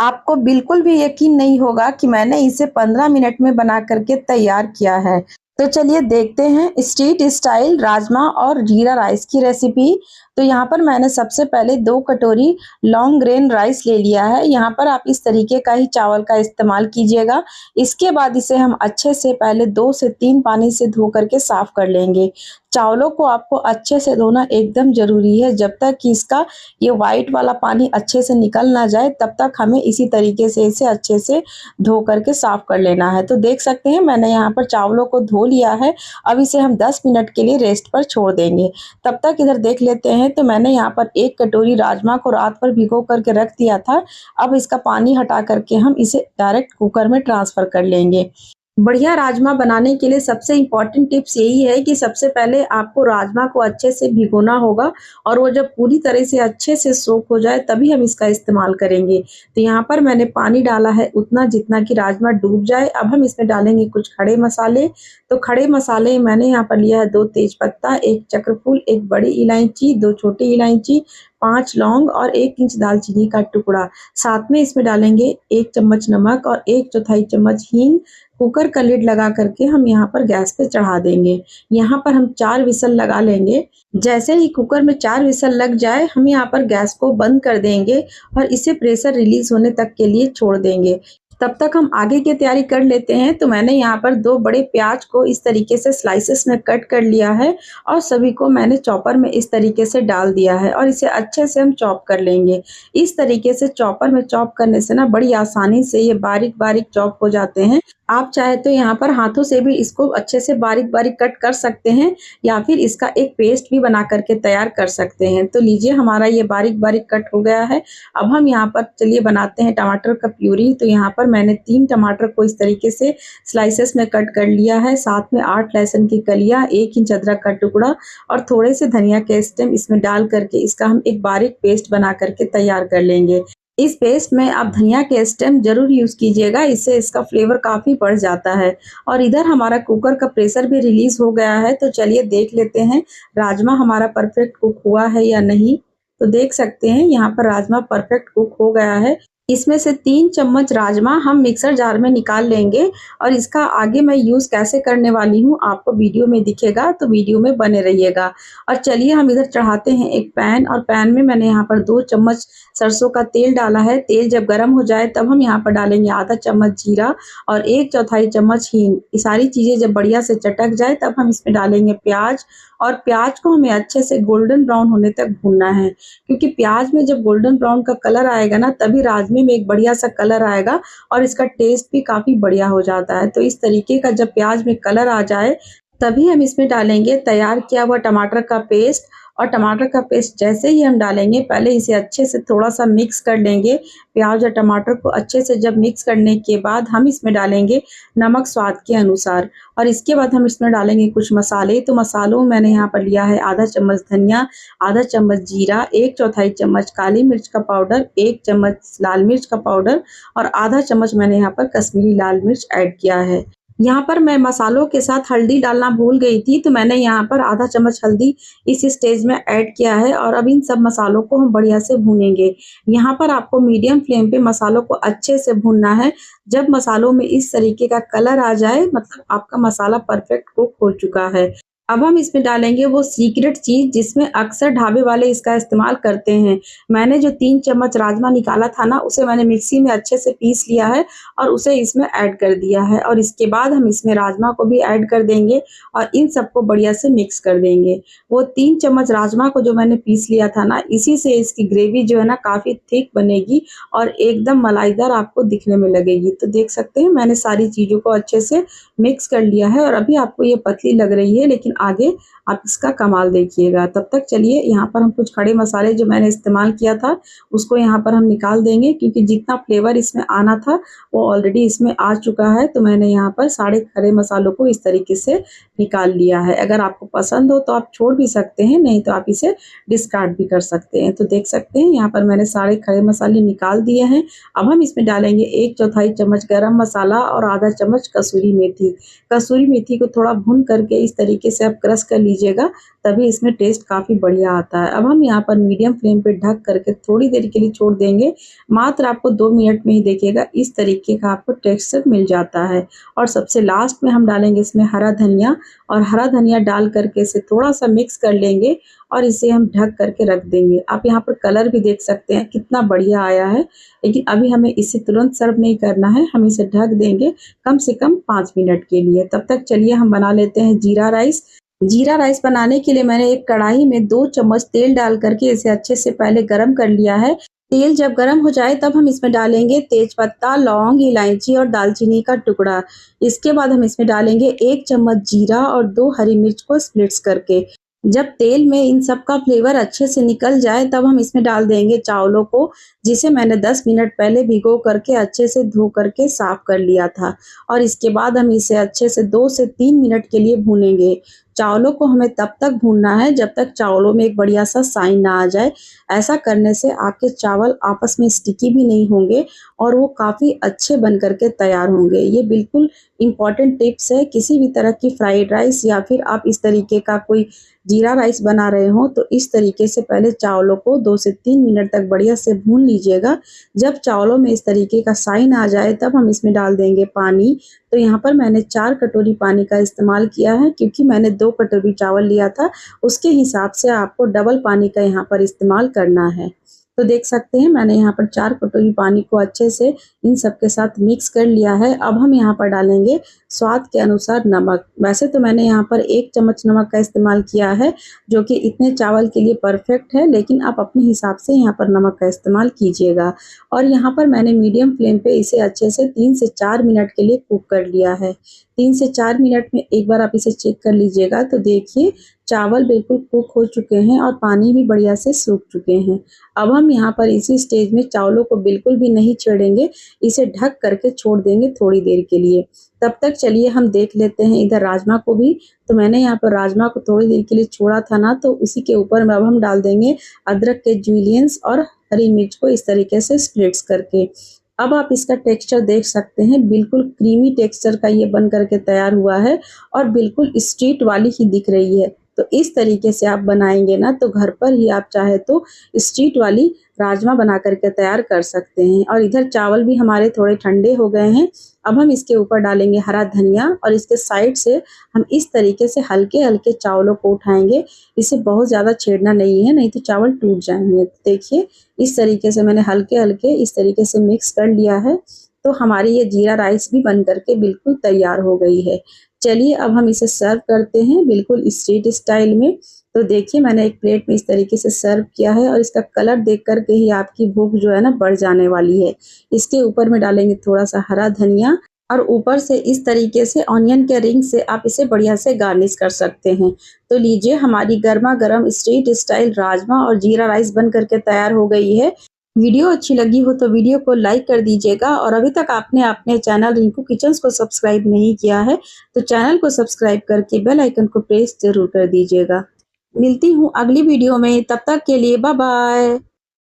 आपको बिल्कुल भी यकीन नहीं होगा कि मैंने इसे 15 मिनट में बना करके तैयार किया है। तो चलिए देखते हैं स्ट्रीट स्टाइल राजमा और जीरा राइस की रेसिपी। तो यहाँ पर मैंने सबसे पहले 2 कटोरी लॉन्ग ग्रेन राइस ले लिया है। यहाँ पर आप इस तरीके का ही चावल का इस्तेमाल कीजिएगा। इसके बाद इसे हम अच्छे से पहले 2 से 3 पानी से धो करके साफ कर लेंगे। चावलों को आपको अच्छे से धोना एकदम ज़रूरी है, जब तक कि इसका ये व्हाइट वाला पानी अच्छे से निकल ना जाए तब तक हमें इसी तरीके से इसे अच्छे से धो करके साफ कर लेना है। तो देख सकते हैं मैंने यहाँ पर चावलों को धो लिया है। अब इसे हम 10 मिनट के लिए रेस्ट पर छोड़ देंगे। तब तक इधर देख लेते हैं, तो मैंने यहाँ पर 1 कटोरी राजमा को रात भर भिगो करके रख दिया था। अब इसका पानी हटा करके हम इसे डायरेक्ट कुकर में ट्रांसफ़र कर लेंगे। बढ़िया राजमा बनाने के लिए सबसे इम्पोर्टेंट टिप्स यही है कि सबसे पहले आपको राजमा को अच्छे से भिगोना होगा और वो जब पूरी तरह से अच्छे से सोक हो जाए तभी हम इसका इस्तेमाल करेंगे। तो यहाँ पर मैंने पानी डाला है उतना जितना कि राजमा डूब जाए। अब हम इसमें डालेंगे कुछ खड़े मसाले। तो खड़े मसाले मैंने यहाँ पर लिया है 2 तेजपत्ता, 1 चक्रफूल, 1 बड़ी इलायची, 2 छोटी इलायची, 5 लौंग और 1 इंच दालचीनी का टुकड़ा। साथ में इसमें डालेंगे 1 चम्मच नमक और 1/4 चम्मच हींग। कुकर का लिड लगा करके हम यहाँ पर गैस पे चढ़ा देंगे। यहाँ पर हम 4 विसल लगा लेंगे। जैसे ही कुकर में 4 विसल लग जाए हम यहाँ पर गैस को बंद कर देंगे और इसे प्रेशर रिलीज होने तक के लिए छोड़ देंगे। तब तक हम आगे की तैयारी कर लेते हैं। तो मैंने यहाँ पर 2 बड़े प्याज को इस तरीके से स्लाइसेस में कट कर लिया है और सभी को मैंने चॉपर में इस तरीके से डाल दिया है और इसे अच्छे से हम चॉप कर लेंगे। इस तरीके से चॉपर में चॉप करने से ना बड़ी आसानी से ये बारीक-बारीक चॉप हो जाते हैं। आप चाहे तो यहाँ पर हाथों से भी इसको अच्छे से बारीक-बारीक कट कर सकते हैं या फिर इसका एक पेस्ट भी बना करके तैयार कर सकते हैं। तो लीजिए हमारा ये बारीक-बारीक कट हो गया है। अब हम यहाँ पर चलिए बनाते हैं टमाटर का प्यूरी। तो यहाँ पर मैंने 3 टमाटर को इस तरीके से स्लाइसेस में कट कर लिया है। साथ में 8 लहसुन की कलियाँ, 1 इंच अदरक का टुकड़ा और थोड़े से धनिया के स्टेम इसमें डाल करके इसका हम एक बारीक पेस्ट बना करके तैयार कर लेंगे। इस पेस्ट में आप धनिया के स्टेम ज़रूर यूज़ कीजिएगा, इससे इसका फ्लेवर काफ़ी बढ़ जाता है। और इधर हमारा कुकर का प्रेशर भी रिलीज़ हो गया है। तो चलिए देख लेते हैं राजमा हमारा परफेक्ट कुक हुआ है या नहीं। तो देख सकते हैं यहाँ पर राजमा परफेक्ट कुक हो गया है। इसमें से 3 चम्मच राजमा हम मिक्सर जार में निकाल लेंगे और इसका आगे मैं यूज़ कैसे करने वाली हूँ आपको वीडियो में दिखेगा, तो वीडियो में बने रहिएगा। और चलिए हम इधर चढ़ाते हैं एक पैन और पैन में मैंने यहाँ पर 2 चम्मच सरसों का तेल डाला है। तेल जब गर्म हो जाए तब हम यहाँ पर डालेंगे आधा चम्मच जीरा और 1/4 चम्मच हींग। ये सारी चीज़ें जब बढ़िया से चटक जाए तब हम इसमें डालेंगे प्याज और प्याज को हमें अच्छे से गोल्डन ब्राउन होने तक भूनना है, क्योंकि प्याज में जब गोल्डन ब्राउन का कलर आएगा ना तभी राजमे में एक बढ़िया सा कलर आएगा और इसका टेस्ट भी काफ़ी बढ़िया हो जाता है। तो इस तरीके का जब प्याज में कलर आ जाए तभी हम इसमें डालेंगे तैयार किया हुआ टमाटर का पेस्ट। और टमाटर का पेस्ट जैसे ही हम डालेंगे पहले इसे अच्छे से थोड़ा-सा मिक्स कर लेंगे। प्याज और टमाटर को अच्छे से जब मिक्स करने के बाद हम इसमें डालेंगे नमक स्वाद के अनुसार और इसके बाद हम इसमें डालेंगे कुछ मसाले। तो मसालों में मैंने यहाँ पर लिया है आधा चम्मच धनिया, आधा चम्मच जीरा, 1/4 चम्मच काली मिर्च का पाउडर, 1 चम्मच लाल मिर्च का पाउडर और आधा चम्मच मैंने यहाँ पर कश्मीरी लाल मिर्च ऐड किया है। यहाँ पर मैं मसालों के साथ हल्दी डालना भूल गई थी, तो मैंने यहाँ पर आधा चम्मच हल्दी इस स्टेज में ऐड किया है और अब इन सब मसालों को हम बढ़िया से भूनेंगे। यहाँ पर आपको मीडियम फ्लेम पे मसालों को अच्छे से भूनना है। जब मसालों में इस तरीके का कलर आ जाए मतलब आपका मसाला परफेक्ट कुक हो चुका है। अब हम इसमें डालेंगे वो सीक्रेट चीज़ जिसमें अक्सर ढाबे वाले इसका इस्तेमाल करते हैं। मैंने जो 3 चम्मच राजमा निकाला था ना उसे मैंने मिक्सी में अच्छे से पीस लिया है और उसे इसमें ऐड कर दिया है और इसके बाद हम इसमें राजमा को भी ऐड कर देंगे और इन सबको बढ़िया से मिक्स कर देंगे। वो 3 चम्मच राजमा को जो मैंने पीस लिया था ना इसी से इसकी ग्रेवी जो है ना काफ़ी थिक बनेगी और एकदम मलाईदार आपको दिखने में लगेगी। तो देख सकते हैं मैंने सारी चीज़ों को अच्छे से मिक्स कर लिया है और अभी आपको ये पतली लग रही है लेकिन आगे आप इसका कमाल देखिएगा। तब तक चलिए यहाँ पर हम कुछ खड़े मसाले जो मैंने इस्तेमाल किया था उसको यहाँ पर हम निकाल देंगे, क्योंकि जितना फ्लेवर इसमें आना था वो ऑलरेडी इसमें आ चुका है। तो मैंने यहाँ पर सारे खड़े मसालों को इस तरीके से निकाल लिया है। अगर आपको पसंद हो तो आप छोड़ भी सकते हैं, नहीं तो आप इसे डिस्कार्ड भी कर सकते हैं। तो देख सकते हैं यहाँ पर मैंने सारे खड़े मसाले निकाल दिए हैं। अब हम इसमें डालेंगे 1/4 चम्मच गरम मसाला और आधा चम्मच कसूरी मेथी। कसूरी मेथी को थोड़ा भून करके इस तरीके से आप क्रश कर लीजिएगा तभी इसमें टेस्ट काफ़ी बढ़िया आता है। अब हम यहाँ पर मीडियम फ्लेम पे ढक करके थोड़ी देर के लिए छोड़ देंगे। मात्र आपको 2 मिनट में ही देखिएगा इस तरीके का आपको टेक्सचर मिल जाता है। और सबसे लास्ट में हम डालेंगे इसमें हरा धनिया, और हरा धनिया डाल करके इसे थोड़ा-सा मिक्स कर लेंगे और इसे हम ढक करके रख देंगे। आप यहाँ पर कलर भी देख सकते हैं कितना बढ़िया आया है। लेकिन अभी हमें इसे तुरंत सर्व नहीं करना है, हम इसे ढक देंगे कम से कम 5 मिनट के लिए। तब तक चलिए हम बना लेते हैं जीरा राइस। जीरा राइस बनाने के लिए मैंने एक कढ़ाई में 2 चम्मच तेल डाल करके इसे अच्छे से पहले गरम कर लिया है। तेल जब गरम हो जाए तब हम इसमें डालेंगे तेजपत्ता, लौंग, इलायची और दालचीनी का टुकड़ा। इसके बाद हम इसमें डालेंगे 1 चम्मच जीरा और 2 हरी मिर्च को स्प्लिट्स करके। जब तेल में इन सब का फ्लेवर अच्छे से निकल जाए तब हम इसमें डाल देंगे चावलों को, जिसे मैंने 10 मिनट पहले भिगो करके अच्छे से धो करके साफ कर लिया था। और इसके बाद हम इसे अच्छे से 2 से 3 मिनट के लिए भूनेंगे। चावलों को हमें तब तक भूनना है जब तक चावलों में एक बढ़िया सा शाइन ना आ जाए। ऐसा करने से आपके चावल आपस में स्टिकी भी नहीं होंगे और वो काफ़ी अच्छे बन करके तैयार होंगे। ये बिल्कुल इम्पॉर्टेंट टिप्स है, किसी भी तरह की फ्राइड राइस या फिर आप इस तरीके का कोई जीरा राइस बना रहे हो तो इस तरीके से पहले चावलों को 2 से 3 मिनट तक बढ़िया से भून लीजिएगा। जब चावलों में इस तरीके का शाइन आ जाए तब हम इसमें डाल देंगे पानी। तो यहाँ पर मैंने 4 कटोरी पानी का इस्तेमाल किया है, क्योंकि मैंने 2 कटोरी चावल लिया था, उसके हिसाब से आपको डबल पानी का यहाँ पर इस्तेमाल करना है। तो देख सकते हैं मैंने यहाँ पर 4 कटोरी पानी को अच्छे से इन सब के साथ मिक्स कर लिया है। अब हम यहाँ पर डालेंगे स्वाद के अनुसार नमक। वैसे तो मैंने यहाँ पर 1 चम्मच नमक का इस्तेमाल किया है, जो कि इतने चावल के लिए परफेक्ट है, लेकिन आप अपने हिसाब से यहाँ पर नमक का इस्तेमाल कीजिएगा। और यहाँ पर मैंने मीडियम फ्लेम पे इसे अच्छे से 3 से 4 मिनट के लिए कुक कर लिया है। 3 से 4 मिनट में एक बार आप इसे चेक कर लीजिएगा तो देखिए चावल बिल्कुल कुक हो चुके हैं और पानी भी बढ़िया से सूख चुके हैं। अब हम यहाँ पर इसी स्टेज में चावलों को बिल्कुल भी नहीं छेड़ेंगे, इसे ढक करके छोड़ देंगे थोड़ी देर के लिए। तब तक चलिए हम देख लेते हैं इधर राजमा को भी। तो मैंने यहाँ पर राजमा को थोड़ी देर के लिए छोड़ा था ना, तो उसी के ऊपर में अब हम डाल देंगे अदरक के जुलियंस और हरी मिर्च को इस तरीके से स्प्लिट्स करके। अब आप इसका टेक्सचर देख सकते हैं, बिल्कुल क्रीमी टेक्सचर का ये बन करके तैयार हुआ है और बिल्कुल स्ट्रीट वाली ही दिख रही है। तो इस तरीके से आप बनाएंगे ना तो घर पर ही आप चाहे तो स्ट्रीट वाली राजमा बना करके तैयार कर सकते हैं। और इधर चावल भी हमारे थोड़े ठंडे हो गए हैं। अब हम इसके ऊपर डालेंगे हरा धनिया और इसके साइड से हम इस तरीके से हल्के-हल्के चावलों को उठाएंगे। इसे बहुत ज़्यादा छेड़ना नहीं है, नहीं तो चावल टूट जाएंगे। देखिए इस तरीके से मैंने हल्के-हल्के इस तरीके से मिक्स कर लिया है। तो हमारी ये जीरा राइस भी बन करके बिल्कुल तैयार हो गई है। चलिए अब हम इसे सर्व करते हैं बिल्कुल स्ट्रीट स्टाइल में। तो देखिए मैंने एक प्लेट में इस तरीके से सर्व किया है और इसका कलर देख कर के ही आपकी भूख जो है ना बढ़ जाने वाली है। इसके ऊपर में डालेंगे थोड़ा-सा हरा धनिया और ऊपर से इस तरीके से ऑनियन के रिंग से आप इसे बढ़िया से गार्निश कर सकते हैं। तो लीजिए हमारी गरमा-गरम स्ट्रीट स्टाइल राजमा और जीरा राइस बन करके तैयार हो गई है। वीडियो अच्छी लगी हो तो वीडियो को लाइक कर दीजिएगा और अभी तक आपने अपने चैनल रिंकू किचन्स को सब्सक्राइब नहीं किया है तो चैनल को सब्सक्राइब करके बेल आइकन को प्रेस जरूर कर दीजिएगा। मिलती हूँ अगली वीडियो में, तब तक के लिए बाय बाय।